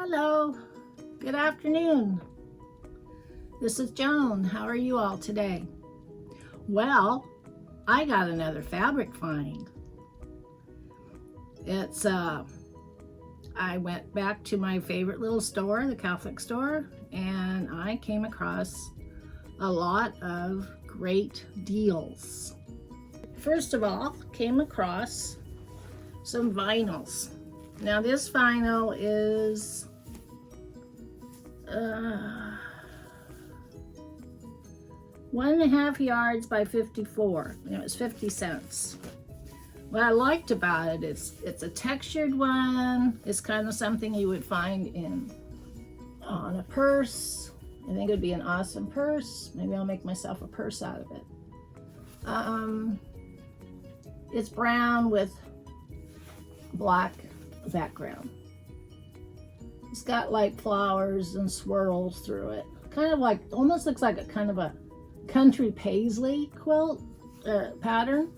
Hello, good afternoon. This is Joan. How are you all today? Well, I got another fabric find. I went back to my favorite little store, the Catholic store, and I came across a lot of great deals. First of all, came across some vinyls. Now this vinyl is 1.5 yards by 54, and it was 50 cents. What I liked about it is it's a textured one. It's kind of something you would find on a purse. I think it would be an awesome purse. Maybe I'll make myself a purse out of it. It's brown with black background. It's got like flowers and swirls through it. Kind of like, almost looks like a kind of a country paisley quilt pattern.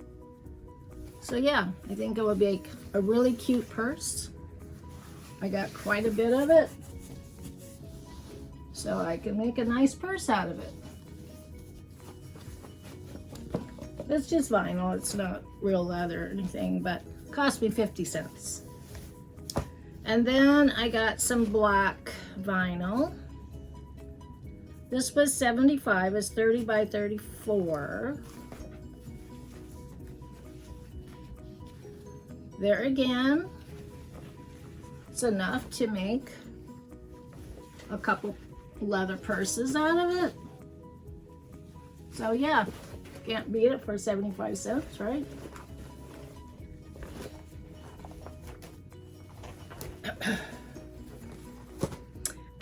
So yeah, I think it would be a really cute purse. I got quite a bit of it, so I can make a nice purse out of it. It's just vinyl, it's not real leather or anything, but it cost me 50 cents. And then I got some black vinyl. This was 75, it's 30 by 34. There again, it's enough to make a couple leather purses out of it. So yeah, can't beat it for 75 cents, right?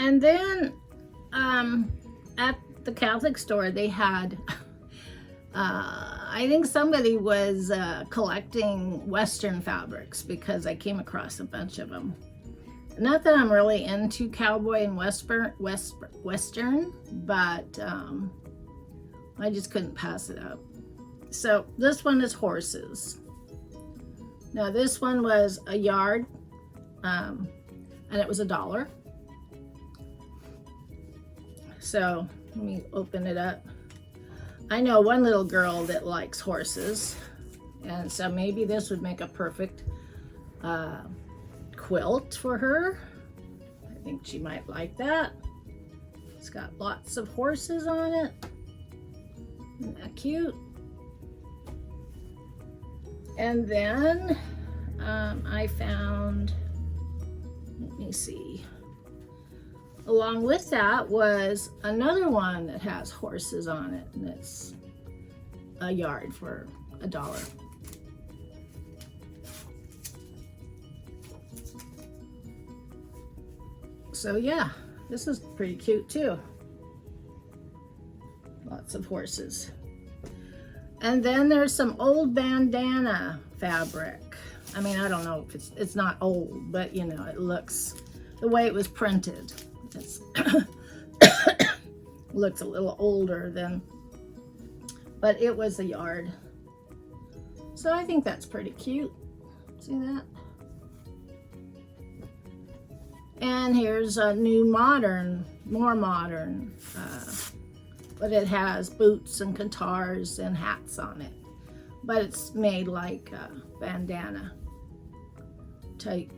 And then at the Catholic store they had I think somebody was collecting Western fabrics, because I came across a bunch of them. Not that I'm really into cowboy and Western, but I just couldn't pass it up. So this one is horses. Now this one was a yard, and it was $1. So let me open it up. I know one little girl that likes horses, and so maybe this would make a perfect quilt for her. I think she might like that. It's got lots of horses on it. Isn't that cute? And then I found, let me see, along with that was another one that has horses on it, and it's a yard for $1. So yeah, this is pretty cute too. Lots of horses. And then there's some old bandana fabric. I mean, I don't know if it's not old, but you know, it looks, the way it was printed, it's looks a little older than, but it was a yard. So I think that's pretty cute. See that? And here's a new modern, more modern, but it has boots and guitars and hats on it. But it's made like a bandana type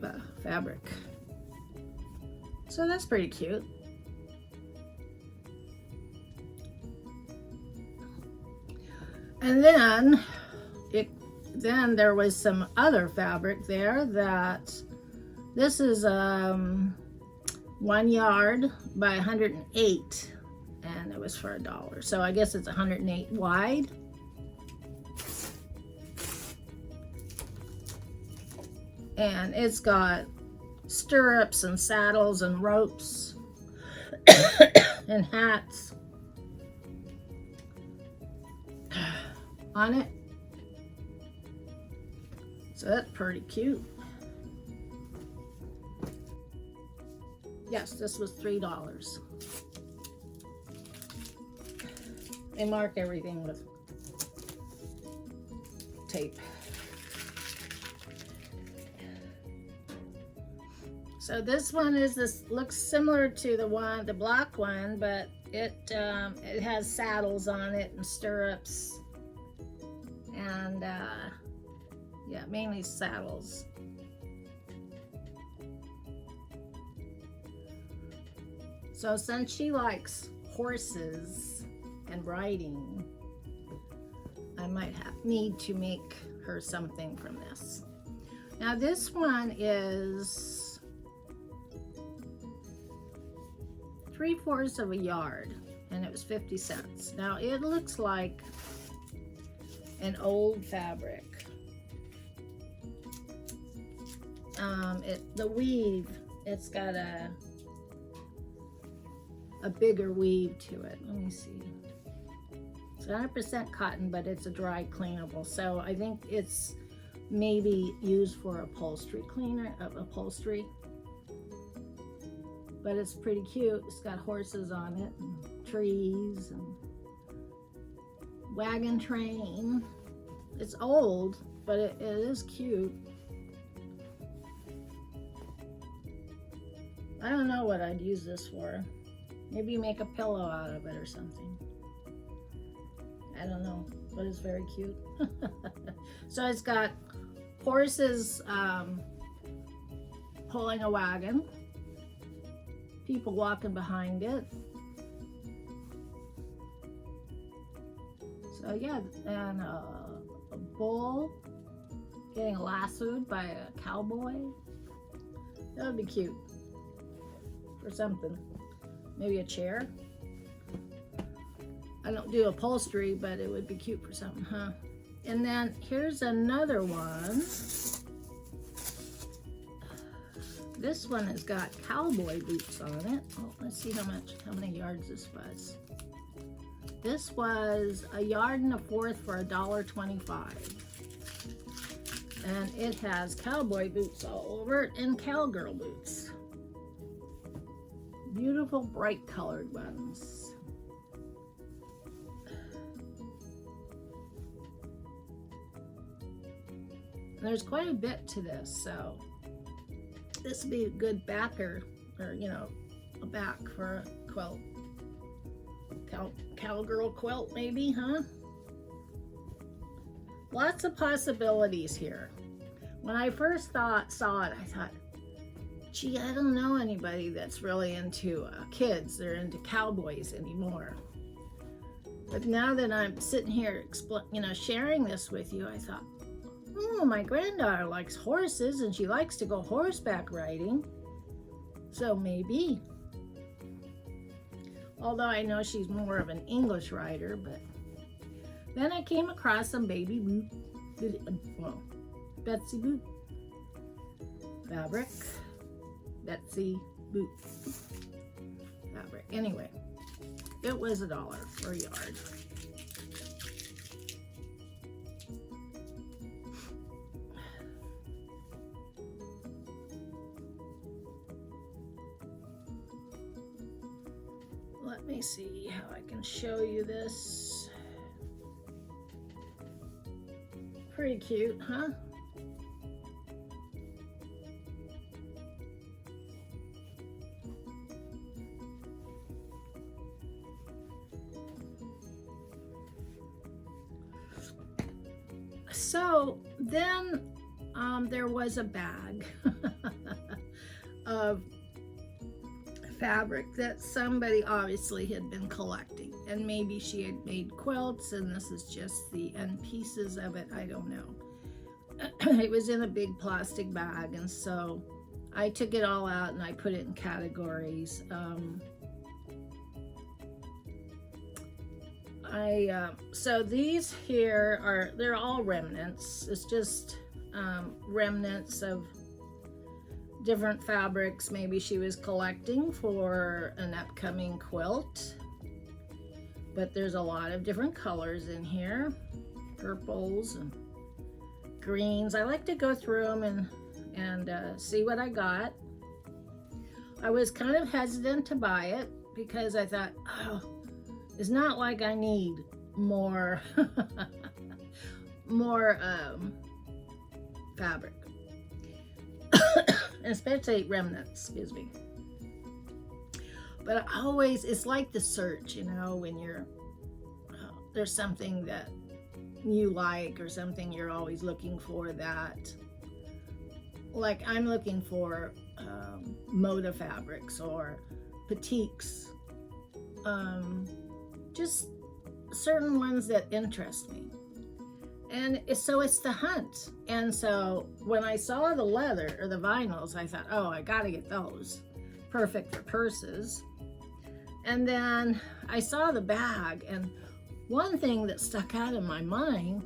fabric. So that's pretty cute. And then there was some other fabric there that, this is 1 yard by 108, and it was for $1. So I guess it's 108 wide. And it's got stirrups and saddles and ropes and hats on it. So that's pretty cute. Yes, this was $3. They mark everything with tape. So this one is looks similar to the black one, but it has saddles on it and stirrups, and yeah, mainly saddles. So since she likes horses and riding, I might need to make her something from this. Now this one is 3/4 of a yard, and it was 50 cents. Now it looks like an old fabric. The weave, it's got a bigger weave to it. Let me see. It's 100% cotton, but it's a dry cleanable. So I think it's maybe used for upholstery upholstery. But it's pretty cute. It's got horses on it, and trees, and wagon train. It's old, but it is cute. I don't know what I'd use this for. Maybe make a pillow out of it or something. I don't know, but it's very cute. So it's got horses pulling a wagon, people walking behind it. So yeah, and a bull getting lassoed by a cowboy. That would be cute for something. Maybe a chair. I don't do upholstery, but it would be cute for something, huh? And then here's another one. This one has got cowboy boots on it. Oh, let's see how many yards this was. This was 1 1/4 for $1.25. And it has cowboy boots all over it and cowgirl boots. Beautiful bright colored ones. And there's quite a bit to this, so this would be a good backer, or a back for a quilt. Cowgirl quilt maybe, huh? Lots of possibilities here. When I first saw it, I thought, gee, I don't know anybody that's really into kids. They're into cowboys anymore. But now that I'm sitting here, sharing this with you, I thought, oh, my granddaughter likes horses and she likes to go horseback riding. So maybe. Although I know she's more of an English rider, but then I came across some Betsy boot fabric. Betsy boot fabric. Anyway, it was $1 for a yard. Let me see how I can show you this. Pretty cute, huh? So then there was a bag of fabric that somebody obviously had been collecting, and maybe she had made quilts and this is just the end pieces of it. I don't know. It was in a big plastic bag, and so I took it all out and I put it in categories. So these here they're all remnants. It's just remnants of different fabrics maybe she was collecting for an upcoming quilt. But there's a lot of different colors in here, purples and greens. I like to go through them and see what I got. I was kind of hesitant to buy it because I thought, oh, it's not like I need more fabric. especially remnants, excuse me. But always, it's like the search, you know, when you're, there's something that you like or something you're always looking for that, like I'm looking for moda fabrics or batiks, just certain ones that interest me. And so it's the hunt. And so when I saw the leather or the vinyls, I thought, oh, I gotta get those. Perfect for purses. And then I saw the bag, and one thing that stuck out in my mind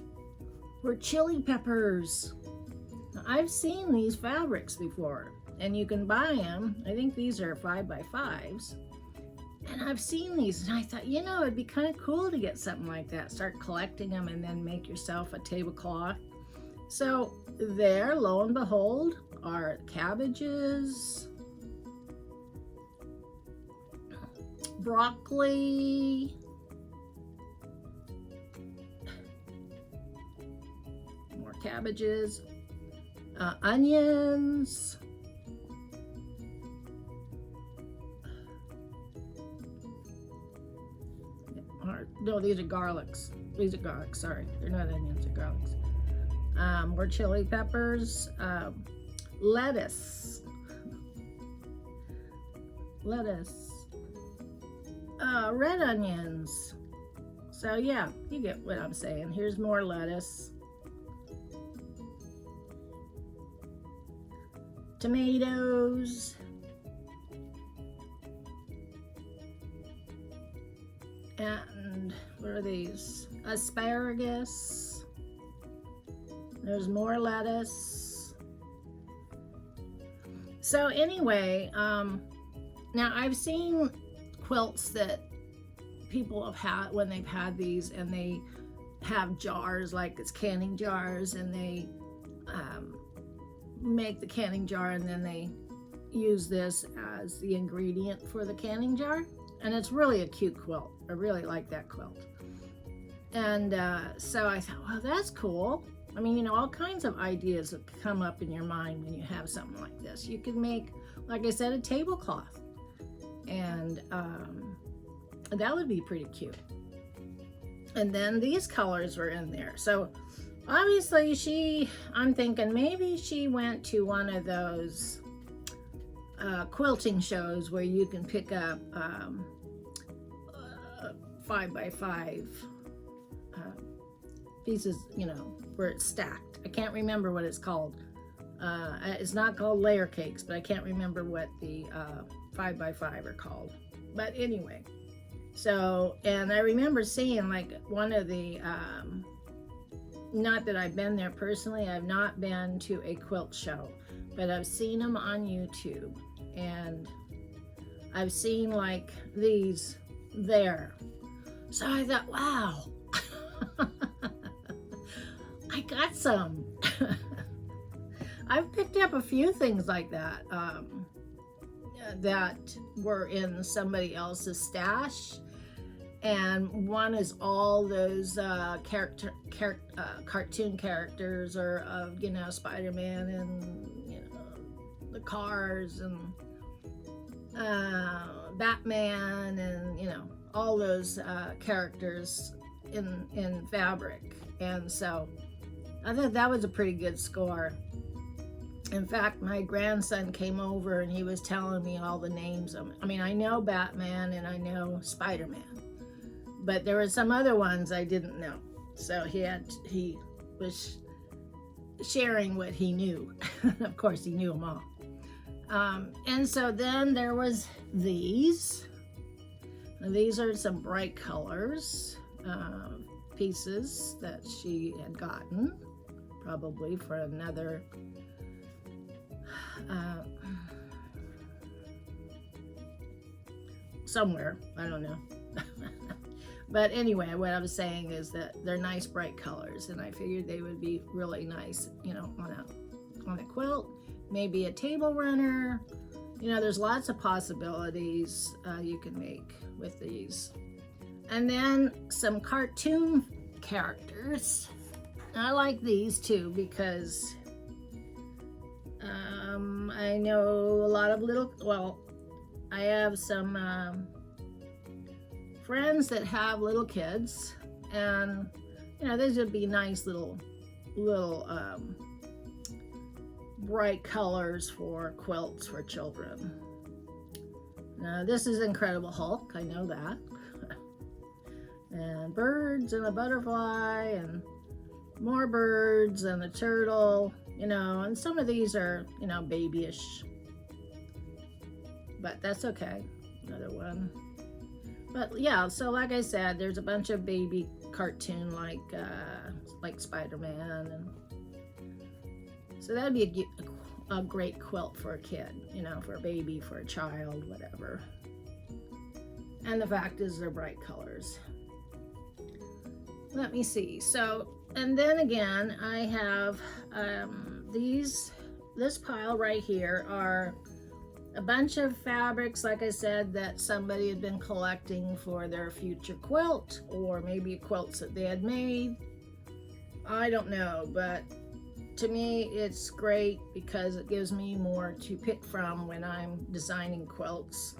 were chili peppers. Now, I've seen these fabrics before, and you can buy them. I think these are 5x5s. And I've seen these, and I thought, you know, it'd be kind of cool to get something like that. Start collecting them and then make yourself a tablecloth. So there, lo and behold, are cabbages, broccoli, more cabbages, onions, no, these are garlics. These are garlics, sorry. They're not onions, they're garlics. More chili peppers, lettuce, red onions. So yeah, you get what I'm saying. Here's more lettuce. Tomatoes. And what are these? Asparagus. There's more lettuce. So anyway, now I've seen quilts that people have had when they've had these, and they have jars, like it's canning jars, and they make the canning jar, and then they use this as the ingredient for the canning jar. And it's really a cute quilt. I really like that quilt. And so I thought, well, that's cool. I mean, you know, all kinds of ideas that come up in your mind when you have something like this. You can make, like I said, a tablecloth. And that would be pretty cute. And then these colors were in there. So obviously I'm thinking maybe she went to one of those quilting shows where you can pick up 5x5 pieces, you know, where it's stacked. I can't remember what it's called. It's not called layer cakes, but I can't remember what the 5x5 are called. But anyway, so, and I remember seeing like one of the, not that I've been there personally, I've not been to a quilt show, but I've seen them on YouTube, and I've seen like these there. So I thought, wow, I got some. I've picked up a few things like that that were in somebody else's stash. And one is all those cartoon characters, or of, you know, Spider-Man and, you know, the Cars and Batman, and, you know, all those characters in fabric. And so I thought that was a pretty good score. In fact, my grandson came over and he was telling me all the names of them. I mean, I know Batman and I know Spider-Man, but there were some other ones I didn't know. So he was sharing what he knew. Of course, he knew them all. And so then there was these. These are some bright colors, pieces that she had gotten, probably for another somewhere, I don't know. But anyway, what I was saying is that they're nice bright colors, and I figured they would be really nice, you know, on a quilt, maybe a table runner. You know, there's lots of possibilities you can make with these. And then some cartoon characters. I like these too because I know a lot of well, I have some friends that have little kids, and you know, these would be nice little bright colors for quilts for children. Now this is Incredible Hulk, I know that. And birds and a butterfly and more birds and a turtle, you know, and some of these are, you know, babyish, but that's okay. Another one. But yeah, so like I said, there's a bunch of baby cartoon like Spider-Man, and so that'd be a great quilt for a kid, you know, for a baby, for a child, whatever. And the fact is they're bright colors. Let me see. So, and then again, I have this pile right here are a bunch of fabrics, like I said, that somebody had been collecting for their future quilt, or maybe quilts that they had made. I don't know, but to me it's great because it gives me more to pick from when I'm designing quilts.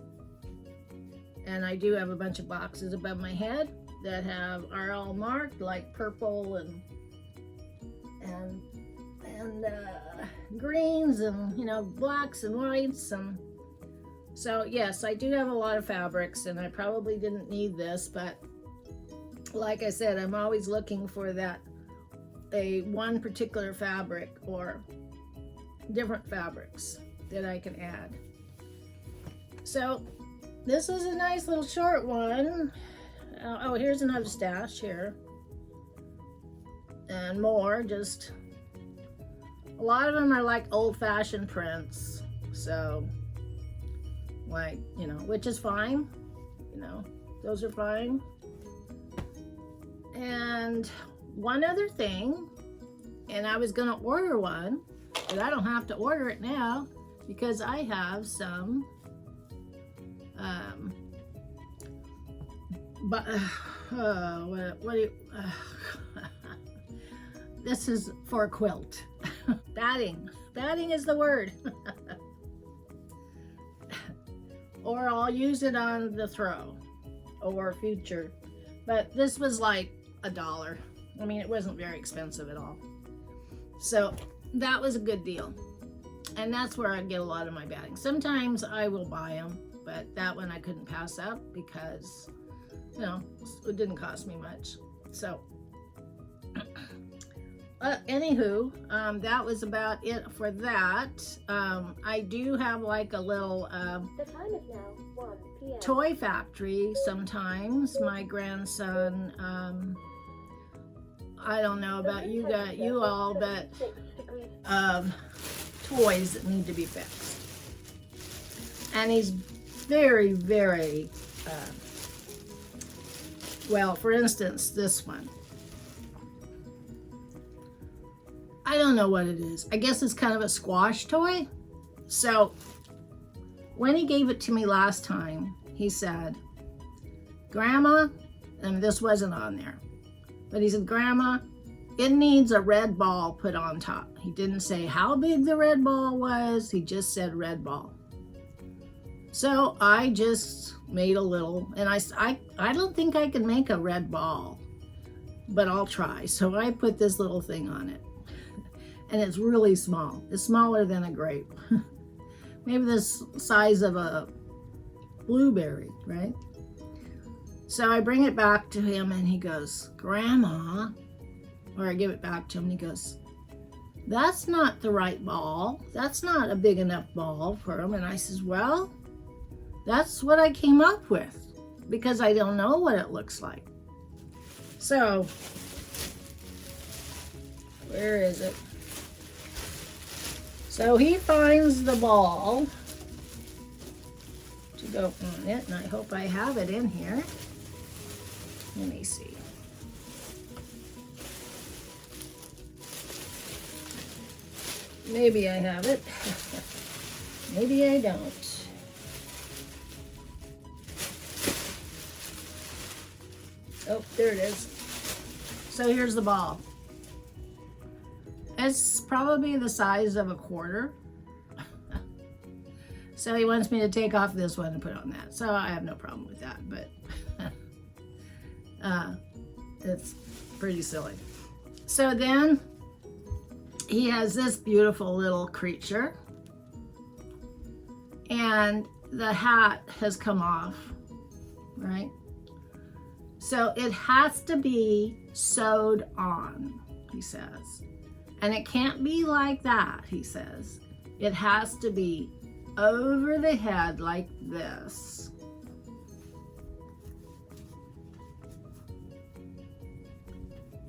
And I do have a bunch of boxes above my head that are all marked, like purple and greens, and you know, blacks and whites. And so yes, I do have a lot of fabrics, and I probably didn't need this, but like I said, I'm always looking for one particular fabric or different fabrics that I can add. So this is a nice little short one. Oh, here's another stash here. And more, just a lot of them are like old-fashioned prints. So, like, you know, which is fine. You know, those are fine. And one other thing, and I was gonna order one, but I don't have to order it now because I have some this is for a quilt. Batting is the word. Or I'll use it on the throw or future, but this was like $1. I mean, it wasn't very expensive at all, so that was a good deal. And that's where I get a lot of my batting. Sometimes I will buy them, but that one I couldn't pass up because, you know, it didn't cost me much. So anywho, that was about it for that. I do have like a little the time is now 1 p.m. toy factory sometimes. My grandson, I don't know about you all, but toys that need to be fixed. And he's very, very, well, for instance, this one. I don't know what it is. I guess it's kind of a squash toy. So when he gave it to me last time, he said, Grandma, and this wasn't on there, but he said, Grandma, it needs a red ball put on top. He didn't say how big the red ball was. He just said red ball. So I just made a little, and I don't think I can make a red ball, but I'll try. So I put this little thing on it, and it's really small. It's smaller than a grape. Maybe the size of a blueberry, right? So I bring it back to him, and he goes, Grandma, or I give it back to him, and he goes, that's not the right ball. That's not a big enough ball for him. And I says, well, that's what I came up with because I don't know what it looks like. So, where is it? So he finds the ball to go on it, and I hope I have it in here. Let me see. Maybe I have it. Maybe I don't. Oh, there it is. So here's the ball. It's probably the size of a quarter. So he wants me to take off this one and put on that. So I have no problem with that, but it's pretty silly. So then he has this beautiful little creature, and the hat has come off, right? So it has to be sewed on, he says. And it can't be like that, he says. It has to be over the head like this.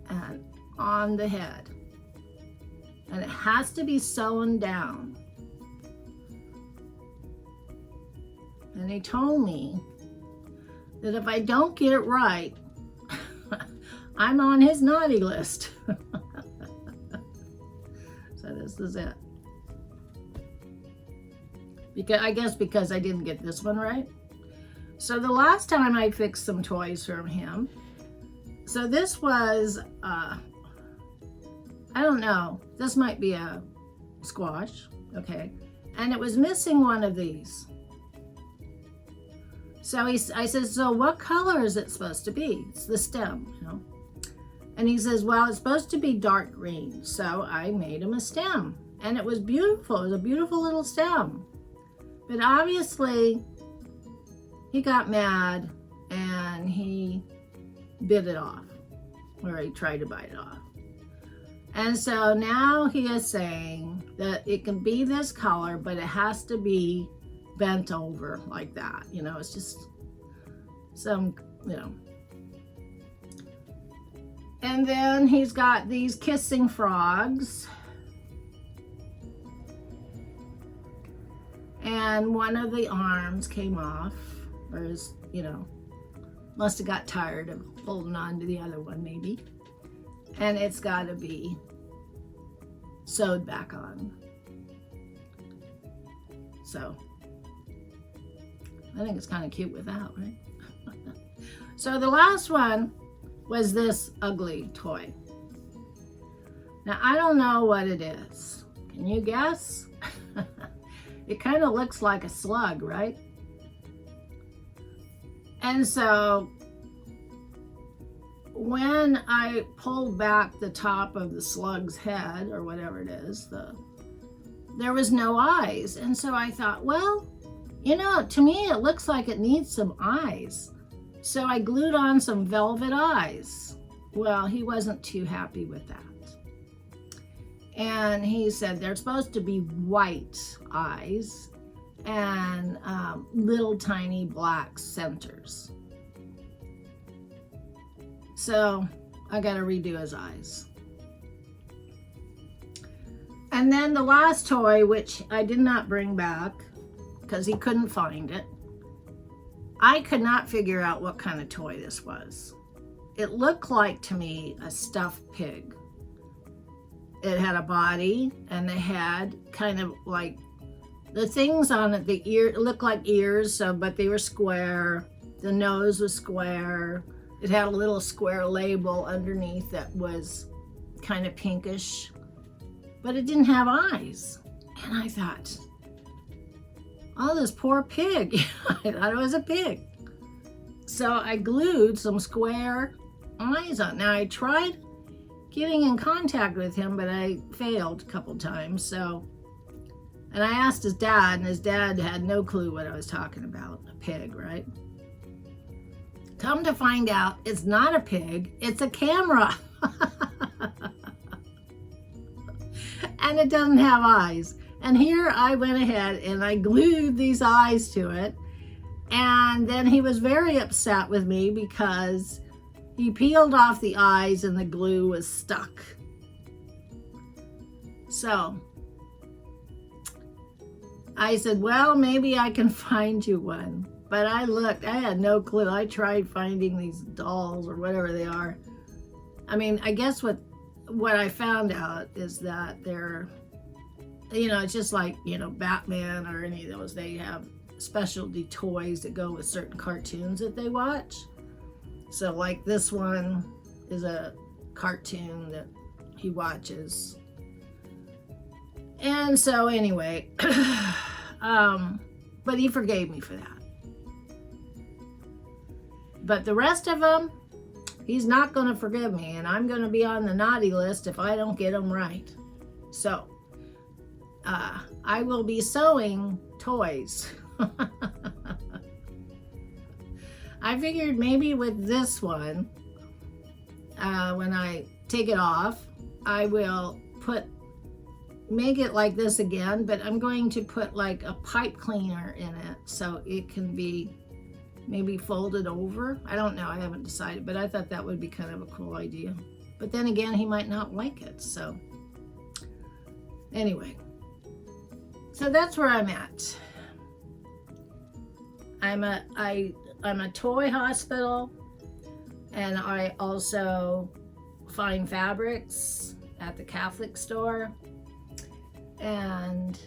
And on the head. And it has to be sewn down. And he told me that if I don't get it right, I'm on his naughty list. So this is it. I guess because I didn't get this one right. So the last time I fixed some toys from him, so this was, I don't know, this might be a squash, okay, and it was missing one of these. So I said, so what color is it supposed to be? It's the stem, you know. And he says, well, it's supposed to be dark green. So I made him a stem, and it was beautiful. It was a beautiful little stem. But obviously, he got mad and he bit it off, or he tried to bite it off. And so now he is saying that it can be this color, but it has to be bent over like that. You know, it's just some, you know. And then he's got these kissing frogs. And one of the arms came off, or is, you know, must have got tired of holding on to the other one maybe. And it's got to be sewed back on. So I think it's kind of cute without, right? So the last one was this ugly toy. Now I don't know what it is. Can you guess? It kind of looks like a slug, right? And so when I pulled back the top of the slug's head, or whatever it is, there was no eyes. And so I thought, well, you know, to me it looks like it needs some eyes. So I glued on some velvet eyes. Well, he wasn't too happy with that. And he said they're supposed to be white eyes and little tiny black centers. So I got to redo his eyes. And then the last toy, which I did not bring back because he couldn't find it. I could not figure out what kind of toy this was. It looked like to me a stuffed pig. It had a body, and they had kind of like the things on it, the ear, it looked like ears, so, but they were square. The nose was square. It had a little square label underneath that was kind of pinkish, but it didn't have eyes. And I thought, oh, this poor pig. I thought it was a pig. So I glued some square eyes on. Now I tried getting in contact with him, but I failed a couple times. So, and I asked his dad, and his dad had no clue what I was talking about. A pig, right? Come to find out, it's not a pig, it's a camera. And it doesn't have eyes. And here I went ahead and I glued these eyes to it. And then he was very upset with me because he peeled off the eyes and the glue was stuck. So I said, well, maybe I can find you one. But I looked, I had no clue. I tried finding these dolls or whatever they are. I mean, I guess what I found out is that they're, you know, it's just like, you know, Batman or any of those, they have specialty toys that go with certain cartoons that they watch. So like this one is a cartoon that he watches. And so anyway, But he forgave me for that. But the rest of them, he's not going to forgive me, and I'm going to be on the naughty list if I don't get them right. So, I will be sewing toys. I figured maybe with this one, when I take it off, I will make it like this again, but I'm going to put like a pipe cleaner in it so it can be maybe folded over. I don't know, I haven't decided, but I thought that would be kind of a cool idea. But then again, he might not like it, so anyway. So that's where I'm at. I'm a toy hospital, and I also find fabrics at the Catholic store. And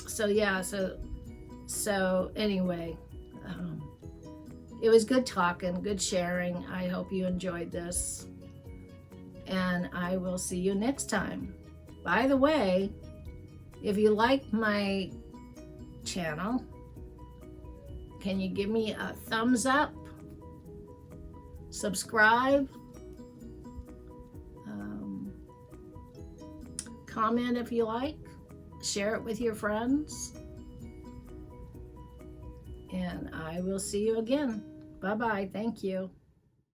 so yeah, so anyway, it was good talking, good sharing. I hope you enjoyed this, and I will see you next time. By the way, if you like my channel, can you give me a thumbs up, subscribe, comment if you like, share it with your friends, and I will see you again. Bye-bye. Thank you.